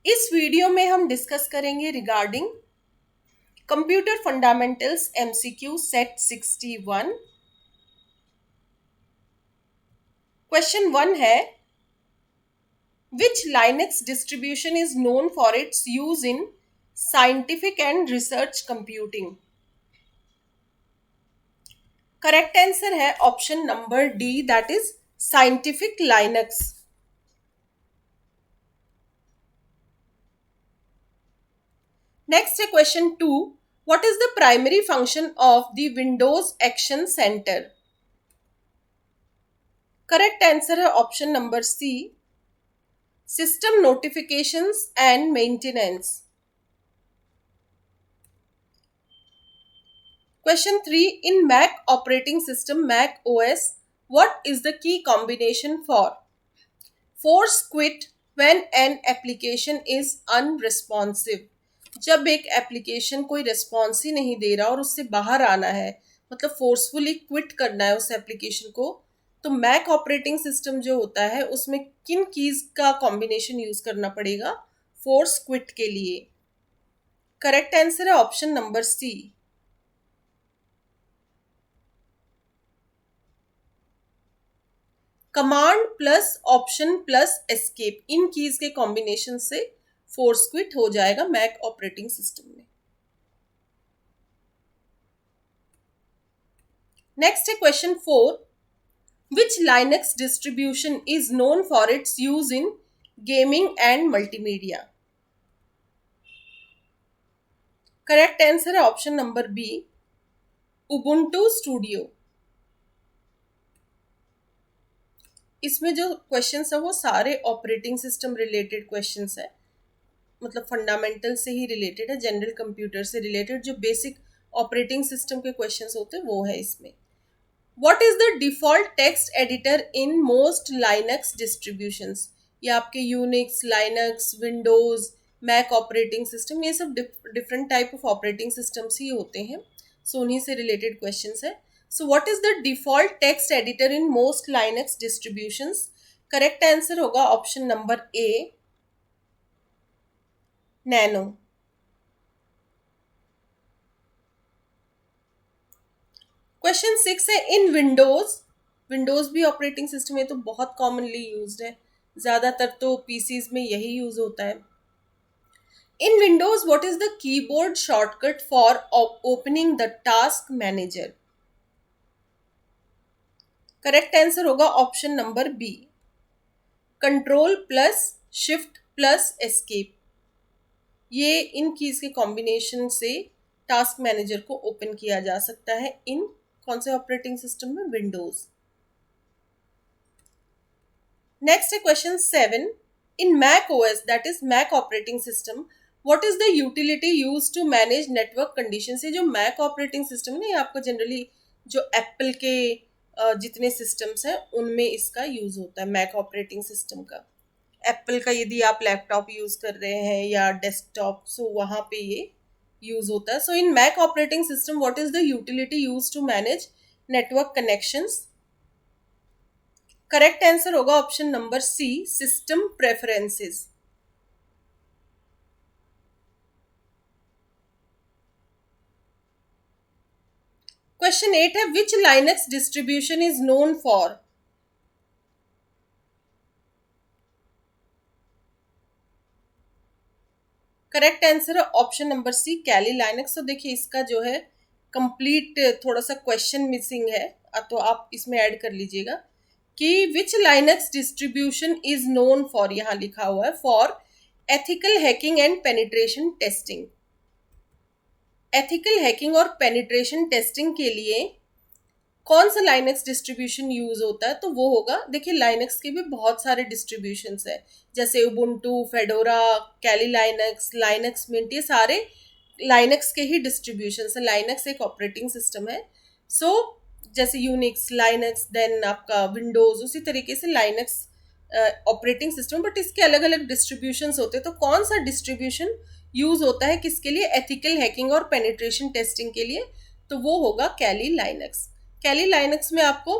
इस वीडियो में हम डिस्कस करेंगे regarding computer fundamentals MCQ set 61। Question 1 है, which Linux distribution is known for its use in scientific and research computing. Correct answer है option number D, that is scientific Linux. Next है question 2, what is the primary function of the Windows action centre. Correct answer है option number C, system notifications and maintenance. Question 3, in Mac operating system Mac OS what is the key combination for force quit when an application is unresponsive. जब एक application कोई response ही नहीं दे रहा और उससे बाहर आना है, मतलब फोर्सफुली क्विट करना है उस एप्लीकेशन को, तो मैक ऑपरेटिंग सिस्टम जो होता है उसमें किन कीज का कॉम्बिनेशन यूज करना पड़ेगा फोर्स क्विट के लिए। करेक्ट आंसर है option number C. Command plus option plus escape, इन कीज के कॉम्बिनेशन से फोर्स क्विट हो जाएगा मैक ऑपरेटिंग सिस्टम में। नेक्स्ट है question 4, which Linux distribution is known for its use in gaming and multimedia. Correct answer है option number B, Ubuntu studio. इसमें जो क्वेश्चंस है वो सारे ऑपरेटिंग सिस्टम रिलेटेड क्वेश्चंस है, मतलब फंडामेंटल से ही रिलेटेड है, जनरल कंप्यूटर से रिलेटेड जो बेसिक ऑपरेटिंग सिस्टम के क्वेश्चंस होते हैं वो है इसमें। What is the default text editor in most Linux distributions. ये आपके Unix, Linux, Windows, Mac operating system, ये सब different type of operating systems ही होते हैं, सो उन्हीं से रिलेटेड क्वेश्चंस है। So what is the default text editor in most Linux distributions. Correct answer होगा ऑप्शन नंबर ए, नैनो। क्वेश्चन 6 है, इन विंडोज, विंडोज भी ऑपरेटिंग सिस्टम है तो बहुत कॉमनली यूज्ड है, ज्यादातर तो पीसीज में यही यूज होता है। In Windows what is the keyboard shortcut for opening the task manager. Correct answer होगा option number B, control plus shift plus escape. ये इन कीज के कॉम्बिनेशन से टास्क मैनेजर को ओपन किया जा सकता है इन कौन से ऑपरेटिंग सिस्टम में, विंडोज। नेक्स्ट है question 7, in Mac OS that is Mac operating system what is the utility use to manage network condition. से जो मैक ऑपरेटिंग सिस्टम है ये आपको जनरली जो एप्पल के जितने सिस्टम्स हैं उनमें इसका यूज होता है, मैक ऑपरेटिंग सिस्टम का। एप्पल का यदि आप लैपटॉप यूज कर रहे हैं या डेस्कटॉप, सो वहां पे ये यूज होता है। So in Mac operating system what is the utility use to manage network connections. Correct answer होगा option number C, system preferences. Question 8 है, which Linux distribution is known for. Correct answer है option number C, Kali Linux. तो देखिए इसका जो है complete थोड़ा सा क्वेश्चन मिसिंग है, तो आप इसमें ऐड कर लीजिएगा कि which Linux distribution is known for, यहाँ लिखा हुआ है for ethical hacking and penetration testing. Ethical hacking और पेनिट्रेशन टेस्टिंग के लिए कौन सा लाइनक्स डिस्ट्रीब्यूशन यूज होता है, तो वो होगा, देखिए लाइनक्स के भी बहुत सारे डिस्ट्रीब्यूशंस है, जैसे उबुंटू, फेडोरा, कैली लाइनक्स, लाइनक्स मिंट, ये सारे लाइनक्स के ही डिस्ट्रीब्यूशंस है। लाइनक्स एक ऑपरेटिंग सिस्टम है, सो जैसे यूनिक्स, लाइनक्स, देन आपका विंडोज, उसी तरीके से लाइनक्स ऑपरेटिंग सिस्टम, बट इसके अलग अलग डिस्ट्रीब्यूशंस होते हैं। तो कौन सा डिस्ट्रीब्यूशन यूज होता है किसके लिए, एथिकल हैकिंग और पेनिट्रेशन टेस्टिंग के लिए, तो वो होगा कैली लाइनक्स। कैली लाइनक्स में आपको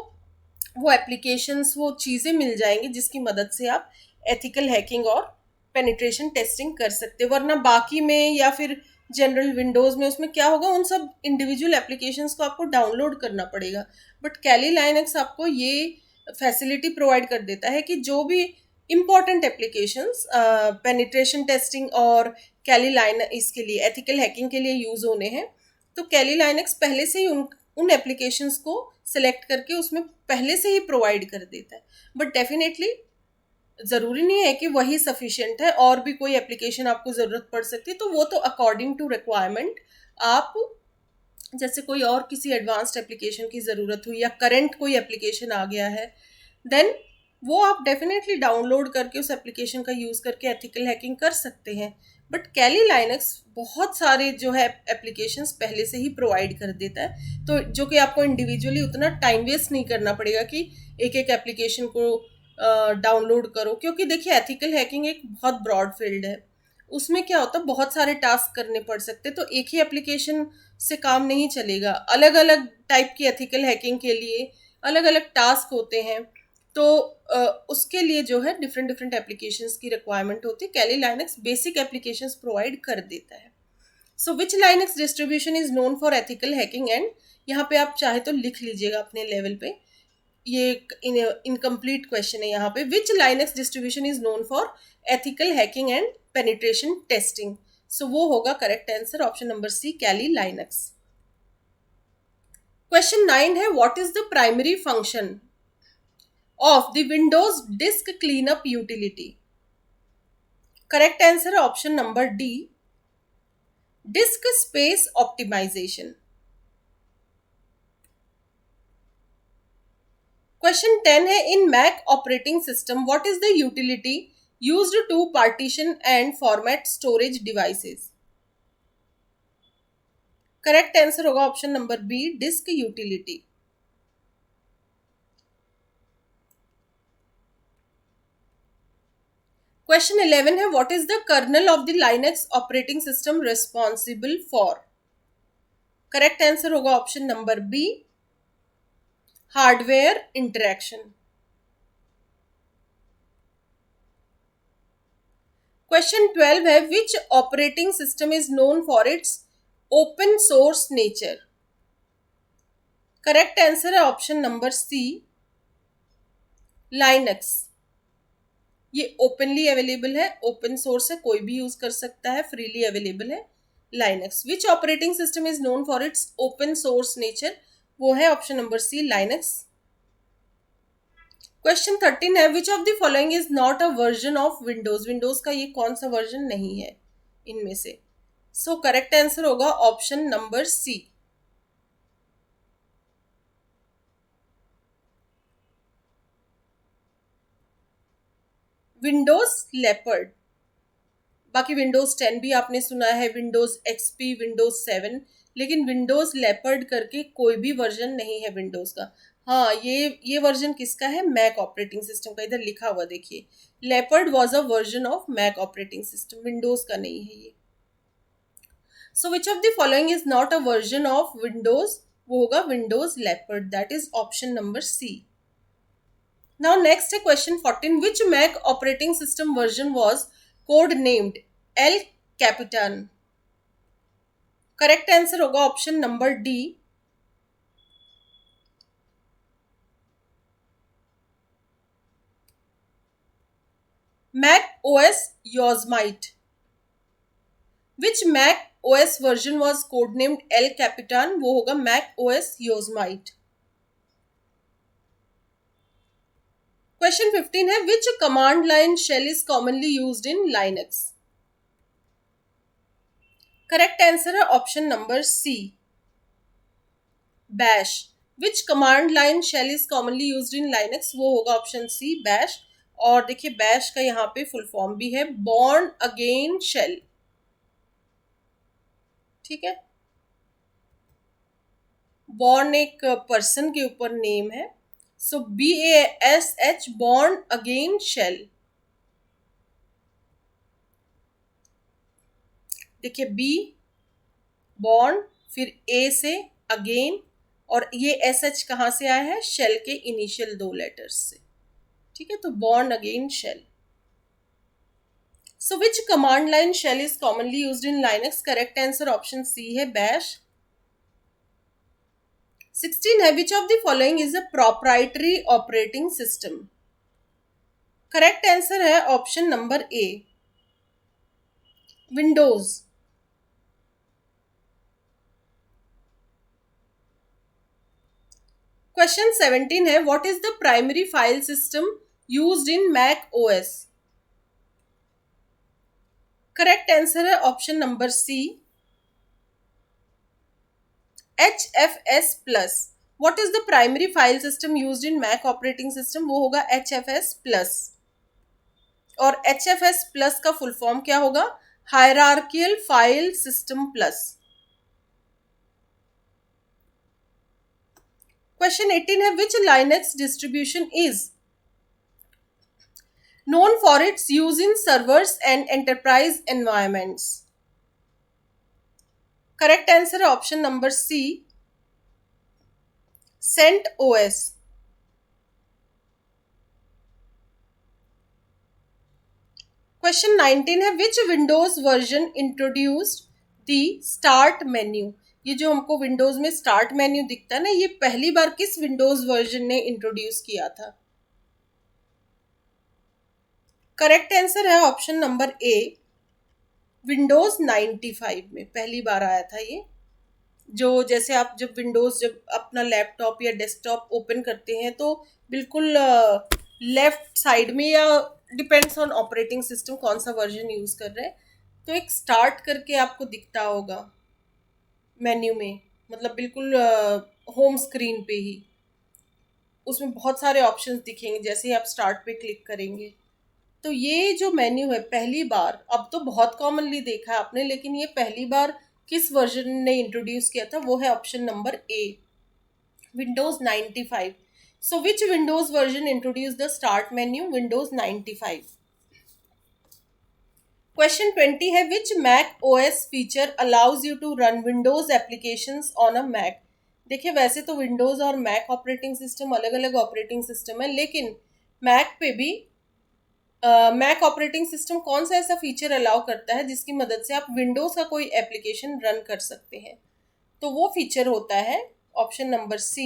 वो एप्लीकेशंस, वो चीज़ें मिल जाएंगी जिसकी मदद से आप एथिकल हैकिंग और पेनिट्रेशन टेस्टिंग कर सकते, वरना बाकी में या फिर जनरल विंडोज़ में उसमें क्या होगा, उन सब इंडिविजुअल एप्लीकेशंस को आपको डाउनलोड करना पड़ेगा। बट कैली लाइनक्स आपको ये फैसिलिटी प्रोवाइड कर देता है कि जो भी इम्पॉर्टेंट एप्लीकेशंस पेनिट्रेशन टेस्टिंग और कैली लाइन इसके लिए एथिकल हैकिंग के लिए यूज़ होने हैं, तो कैली लाइनक्स पहले से ही उन एप्लीकेशंस को सिलेक्ट करके उसमें पहले से ही प्रोवाइड कर देता है। बट डेफिनेटली ज़रूरी नहीं है कि वही सफिशिएंट है, और भी कोई एप्लीकेशन आपको ज़रूरत पड़ सकती है, तो वो तो अकॉर्डिंग टू रिक्वायरमेंट आप, जैसे कोई और किसी एडवांस्ड एप्लीकेशन की ज़रूरत हुई या करंट कोई एप्लीकेशन आ गया है, देन वो आप डेफिनेटली डाउनलोड करके उस एप्लीकेशन का यूज़ करके एथिकल हैकिंग कर सकते हैं। बट कैली लाइनक्स बहुत सारे जो है एप्लीकेशंस पहले से ही प्रोवाइड कर देता है, तो जो कि आपको इंडिविजुअली उतना टाइम वेस्ट नहीं करना पड़ेगा कि एक एक एप्लीकेशन को डाउनलोड करो, क्योंकि देखिए एथिकल हैकिंग एक बहुत ब्रॉड फील्ड है। उसमें क्या होता है, बहुत सारे टास्क करने पड़ सकते, तो एक ही एप्लीकेशन से काम नहीं चलेगा। अलग अलग टाइप की एथिकल हैकिंग के लिए अलग अलग टास्क होते हैं, तो उसके लिए जो है डिफरेंट डिफरेंट एप्लीकेशंस की रिक्वायरमेंट होती है। Kali Linux basic applications provide कर देता है। So which Linux distribution is known for ethical hacking and, यहाँ पे आप चाहे तो लिख लीजिएगा अपने लेवल पे, ये इनकम्प्लीट क्वेश्चन है यहाँ पे। Which Linux distribution is known for ethical hacking and penetration testing, so वो होगा correct answer option number C, Kali Linux. Question 9 है, what is the primary function of the Windows Disk Cleanup utility? Correct answer है option number D, disk space optimization. Question 10 है, in Mac operating system what is the utility used to partition and format storage devices? Correct answer होगा option number B, disk utility. Question 11 है, what is the kernel of the Linux operating system responsible for? Correct answer होगा option number B, hardware interaction. Question 12 है, which operating system is known for its open source nature? Correct answer है option number C, Linux. ये openly available है, open source है, कोई भी use कर सकता है, फ्रीली अवेलेबल है Linux. Which operating system is known for its open source nature, वो है option number C, Linux. Question 13 है, which of the following is not a version of Windows? Windows का ये कौन सा वर्जन नहीं है इनमें से? सो करेक्ट आंसर होगा option number C, Windows Leopard. बाकी विंडोज 10 भी आपने सुना है, विंडोज एक्सपी, विंडोज 7, लेकिन विंडोज लेपर्ड करके कोई भी वर्जन नहीं है विंडोज का। हाँ, ये वर्जन किसका है? मैक ऑपरेटिंग सिस्टम का, इधर लिखा हुआ देखिए, leopard was a version of Mac operating system, Windows का नहीं है ये। So which of the following is not a version of Windows? वो होगा Windows leopard, that is option number C. Now next है question 14, which Mac operating system version was code named El Capitan? Correct answer होगा option number D, Mac OS Yosemite. Which Mac OS version was code named El कैपिटन? वो होगा Mac OS Yosemite. Question 15 है, which command line shell is commonly used in Linux? Correct answer है option number C, bash. Which command line shell is commonly used in Linux? वो होगा option C, bash. और देखिए bash का यहाँ पे full form भी है, बॉर्न अगेन शेल, ठीक है। बॉर्न एक पर्सन के ऊपर नेम है, सो BASH, बॉर्न अगेन शेल। देखिए बी बॉर्न, फिर ए से अगेन, और ये SH कहाँ से आया है? शेल के इनिशियल 2 लेटर्स से, ठीक है। तो Bourne again shell. So which command line shell is commonly used in Linux? Correct answer option C है बैश। 16 है which of the following is a proprietary operating system? Correct answer है option number A Windows. Question 17 है what is the primary file system used in Mac OS? Correct answer है option number C HFS+। What is the primary file system used in Mac operating system? वो होगा HFS+। और HFS+ का full form क्या होगा? Hierarchical file system plus. Question 18 है which Linux distribution is known for its use in servers and enterprise environments? Correct answer है option number C CentOS। Question 19 है which Windows version introduced the start menu? ये जो हमको Windows में start menu दिखता है ना, ये पहली बार किस विंडोज वर्जन ने इंट्रोड्यूस किया था? करेक्ट आंसर है ऑप्शन नंबर ए विंडोज 95 में पहली बार आया था ये। जो जैसे आप जब विंडोज जब अपना लैपटॉप या डेस्कटॉप ओपन करते हैं तो बिल्कुल लेफ्ट साइड में, या डिपेंड्स ऑन ऑपरेटिंग सिस्टम कौन सा वर्जन यूज कर रहे हैं, तो एक स्टार्ट करके आपको दिखता होगा मेन्यू में, मतलब बिल्कुल होम स्क्रीन पे ही उसमें बहुत सारे ऑप्शंस दिखेंगे जैसे ही आप स्टार्ट पे क्लिक करेंगे। तो ये जो मेन्यू है पहली बार, अब तो बहुत कॉमनली देखा है आपने, लेकिन ये पहली बार किस वर्जन ने इंट्रोड्यूस किया था? वो है option number A Windows 95। So which Windows version introduce the start menu? Windows 95। Question 20 है which Mac OS feature allows you to run Windows applications on a Mac? देखिए वैसे तो विंडोज और मैक ऑपरेटिंग सिस्टम अलग अलग operating system है, लेकिन Mac पे भी मैक ऑपरेटिंग सिस्टम कौन सा ऐसा फीचर अलाउ करता है जिसकी मदद से आप विंडोज का कोई एप्लीकेशन रन कर सकते हैं? तो वो फीचर होता है option number C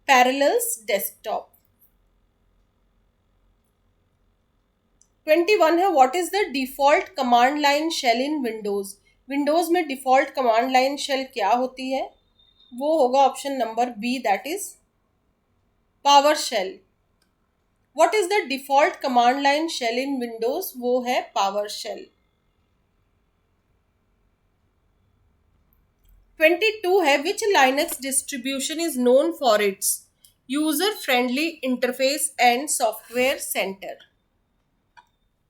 Parallels Desktop. 21 है what is the default command line shell in Windows? Windows में डिफॉल्ट कमांड लाइन शेल क्या होती है? वो होगा option number B that is PowerShell। What is the default command line shell in Windows? वो है PowerShell। 22 है which Linux distribution is known for its user-friendly interface and software center?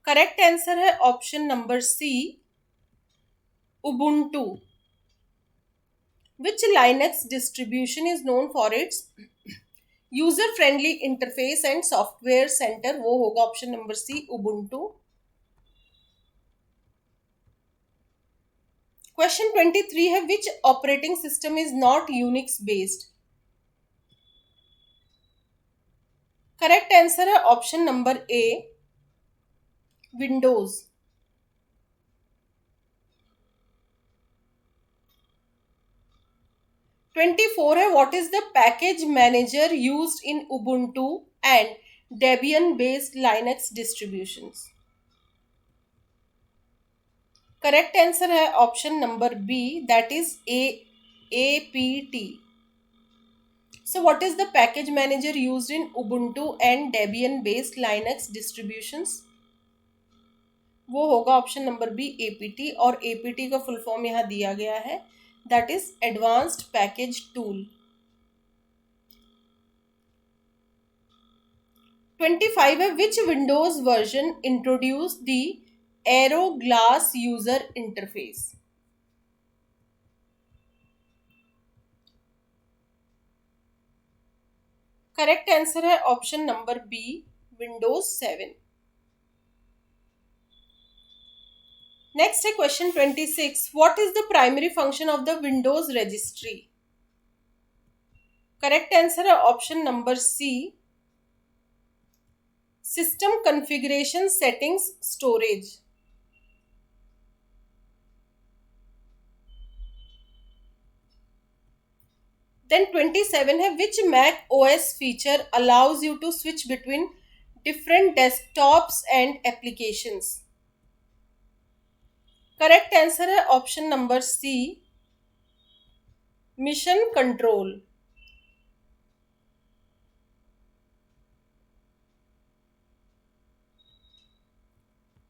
Correct answer है option number C Ubuntu। Which Linux distribution is known for its user friendly interface and software centre? वो होगा option number C Ubuntu. Question 23 है which operating system is not Unix based? Correct answer है option number A Windows. 24 है what is the package manager used in Ubuntu and Debian based Linux distributions? Correct answer है option number B that is APT। So what is the package manager used in Ubuntu and Debian based Linux distributions? वो होगा option number B APT, और APT का full form यहाँ दिया गया है that is advanced package tool। 25 है which Windows version introduced the Aero Glass user interface? Correct answer है option number B Windows 7। Next है question 26 what is the primary function of the Windows registry? Correct answer है option number C system configuration, settings, storage. Then 27 है which Mac OS feature allows you to switch between different desktops and applications. Correct answer है option number C, Mission Control.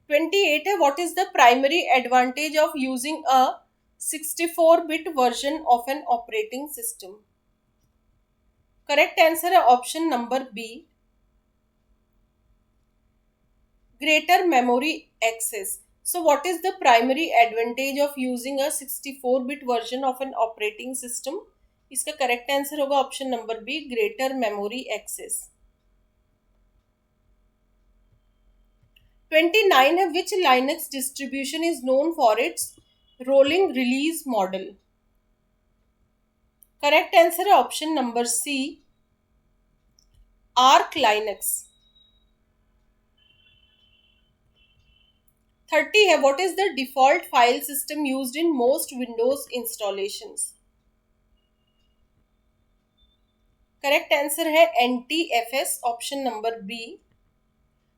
28 है what is the primary advantage of using a 64-bit version of an operating system. Correct answer है option number B, greater memory access. So what is the primary advantage of using a 64-bit version of an operating system? इसका correct answer होगा option number B, greater memory access. 29 है which Linux distribution is known for its rolling release model. Correct answer है option number C, Arch Linux. 30 है what is the default file system used in most Windows installations. Correct answer है NTFS, option number B.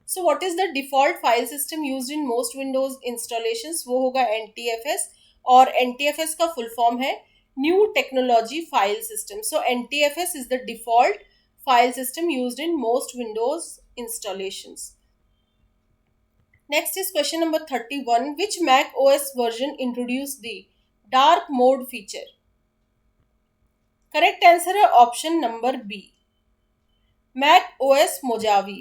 So what is the default file system used in most Windows installations, वो होगा NTFS। और NTFS का full form है new technology file system. So NTFS is the default file system used in most Windows installations. Next is question number 31. Which Mac OS version introduced the dark mode feature? Correct answer है option number B, Mac OS Mojave.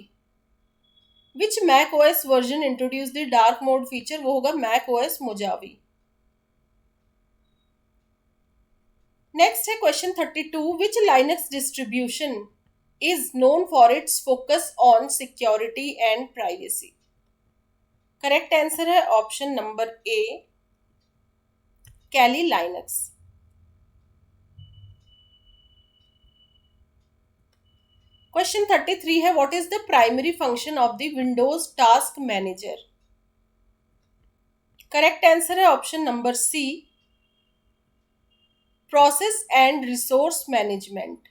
Which Mac OS version introduced the dark mode feature? वो होगा Mac OS Mojave. Next है question 32. Which Linux distribution is known for its focus on security and privacy? Correct answer है option number A, Kali Linux. Question 33 है what is the primary function of the Windows Task manager. Correct answer है option number C, process and resource management.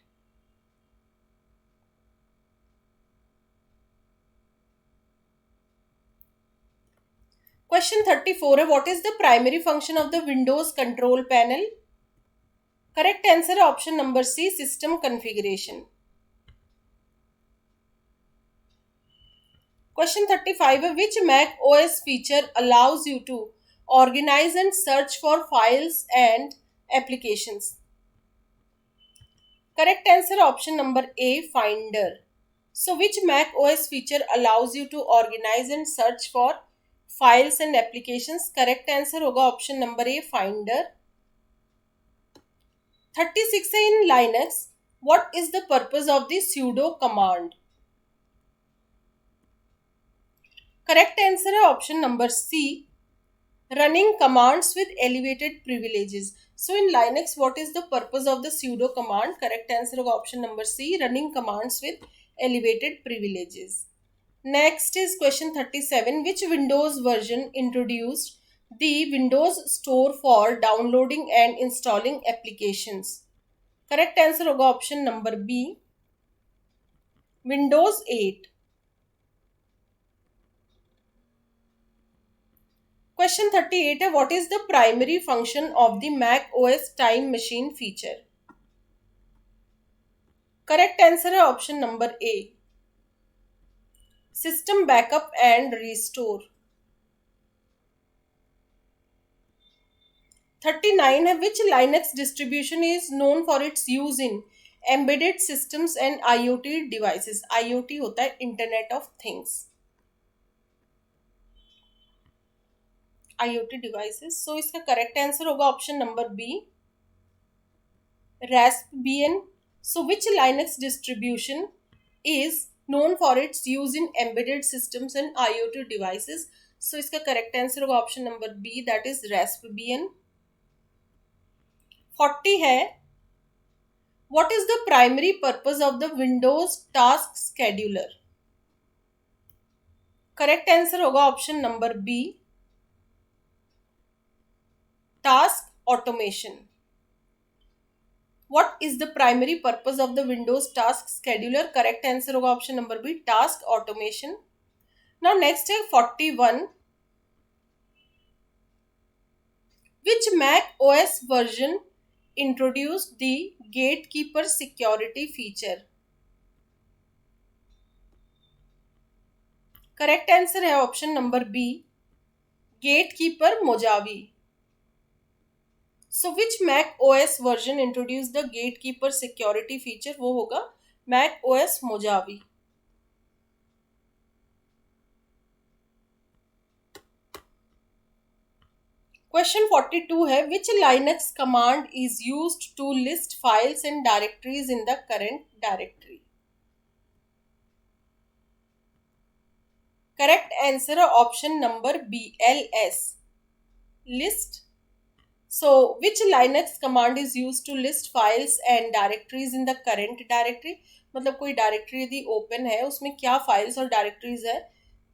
Question 34 है what is the primary function of the Windows Control Panel. Correct answer है option number C, system configuration. Question 35 है which Mac OS feature allows you to organise and search for files and applications. Correct answer option number A, Finder. So which Mac OS feature allows you to organise and search for files and applications. Correct answer होगा option number A, Finder. 36 है in Linux what is the purpose of the sudo command. Correct answer है option number C, running commands with elevated privileges. So in Linux what is the purpose of the sudo command. Correct answer होगा option number C, running commands with elevated privileges. Next is question 37. Which Windows version introduced the Windows Store for downloading and installing applications? Correct answer होगा option number B, Windows 8. Question 38 है what is the primary function of the Mac OS Time Machine feature? Correct answer है option number A, System backup and restore. 39 है which Linux distribution is known for its use in embedded systems and IoT devices. IoT होता है Internet of Things, IoT devices. So इसका correct answer होगा option number B, Raspbian. So which Linux distribution is known for its use in embedded systems and IoT devices? So इसका correct answer होगा option number B, that is Raspbian. 40 है what is the primary purpose of the Windows Task Scheduler? Correct answer होगा option number B, task automation. What is the primary purpose of the Windows Task Scheduler? Correct answer होगा option number B, task automation. Now next है 41. Which Mac OS version introduced the Gatekeeper security feature? Correct answer है option number B, Gatekeeper Mojave. So which Mac OS version introduced the Gatekeeper security feature? वो होगा Mac OS Mojave. Question 42 है which Linux command is used to list files and directories in the current directory? Correct answer है option number B, ls, list. So which Linux command is used to list files and directories in the current directory? मतलब कोई directory यदि open है उसमें क्या files और directories है,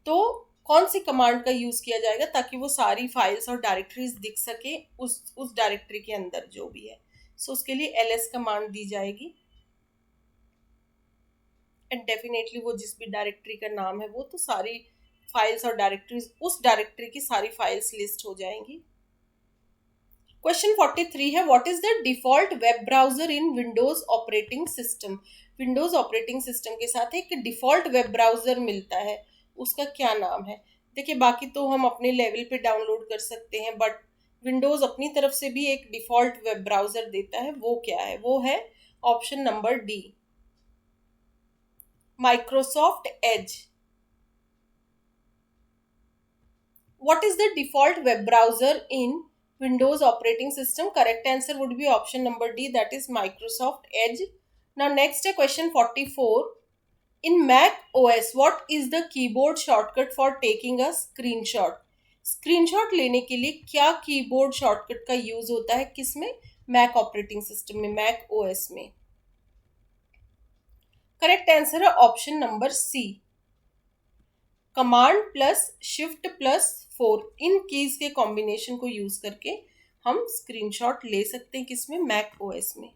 तो कौन सी कमांड का यूज किया जाएगा ताकि वो सारी फाइल्स और डायरेक्टरीज दिख सके उस डायरेक्टरी के अंदर जो भी है. सो उसके लिए ls कमांड दी जाएगी. एंड डेफिनेटली वो जिस भी डायरेक्टरी का नाम है वो तो सारी फाइल्स और डायरेक्टरीज उस डायरेक्टरी की सारी फाइल्स लिस्ट हो जाएंगी. क्वेश्चन 43 है what is the default web browser in Windows operating system? Windows operating system के साथ एक डिफॉल्ट वेब ब्राउजर मिलता है, उसका क्या नाम है? देखिए बाकी तो हम अपने लेवल पे डाउनलोड कर सकते हैं, बट विंडोज अपनी तरफ से भी एक डिफॉल्ट वेब ब्राउजर देता है. वो क्या है? वो है option number D, Microsoft Edge. What is the default web browser in Windows operating system? Correct answer would be option number D, that is Microsoft Edge. Now next question 44. In Mac OS, what is the keyboard shortcut for taking a screenshot? Screenshot लेने के लिए क्या keyboard shortcut का use होता है? किसमें? Mac operating system में, Mac OS में. करेक्ट आंसर है option number C, command plus shift plus 4. इन कीज के कॉम्बिनेशन को यूज करके हम स्क्रीनशॉट ले सकते हैं. किसमें? मैक ओएस में.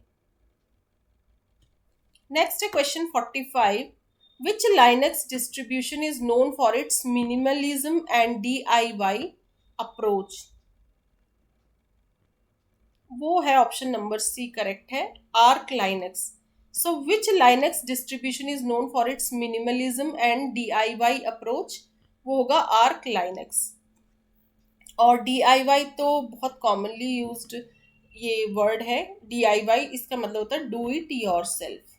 नेक्स्ट है question 45. Which Linux distribution is known for its minimalism and DIY approach? वो है ऑप्शन नंबर सी, करेक्ट है, Arch Linux. So which Linux distribution is known for its minimalism and DIY approach? वो होगा Arch Linux. और DIY तो बहुत commonly used ये word है. DIY इसका मतलब होता है do it yourself.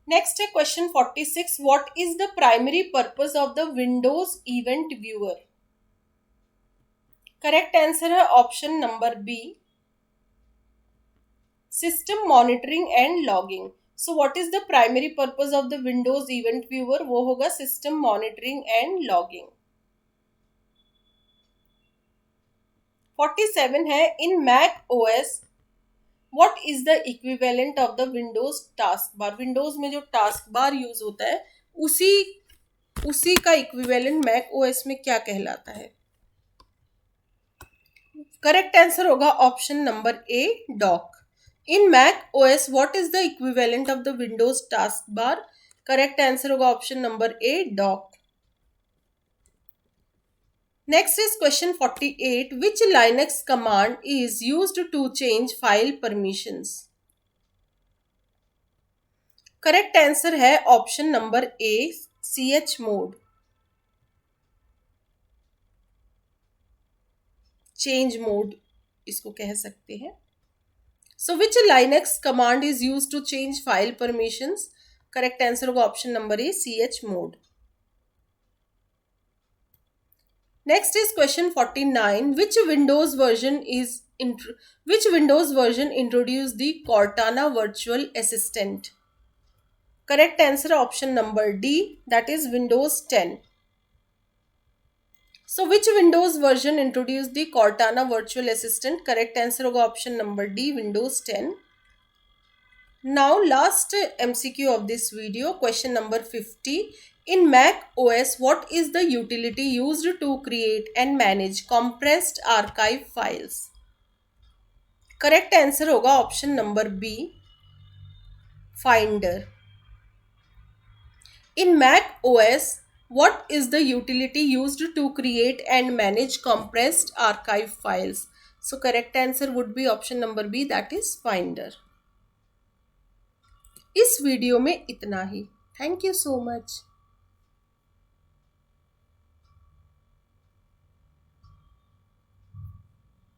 Next है question 46. What is the primary purpose of the Windows Event Viewer? Correct answer है option number B, System monitoring and logging. So what is the primary purpose of the Windows Event Viewer? वो होगा System monitoring and logging. 47 है in Mac OS, what is the equivalent of the Windows taskbar? Windows में जो taskbar use होता है उसी का equivalent Mac OS में क्या कहलाता है? करेक्ट आंसर होगा option number A, dock. In Mac OS, what is the equivalent of the Windows taskbar? Correct answer होगा option number A, dock. Next is question 48. Which Linux command is used to change file permissions? Correct answer है option number ए, chmod. Change mode इसको कह सकते हैं. So which Linux command is used to change file permissions? Correct answer होगा option number A, chmod. Next is question 49. Which Windows version introduced the Cortana virtual assistant? Correct answer option number D, that is Windows 10. So which Windows version introduced the Cortana virtual assistant? Correct answer होगा option number D, Windows 10. Now last MCQ of this video, question number 50. In Mac OS, what is the utility used to create and manage compressed archive files? Correct answer होगा option number B, Finder. In Mac OS, what is the utility used to create and manage compressed archive files? So correct answer would be option number B, that is Finder. इस video में इतना ही. Thank you so much.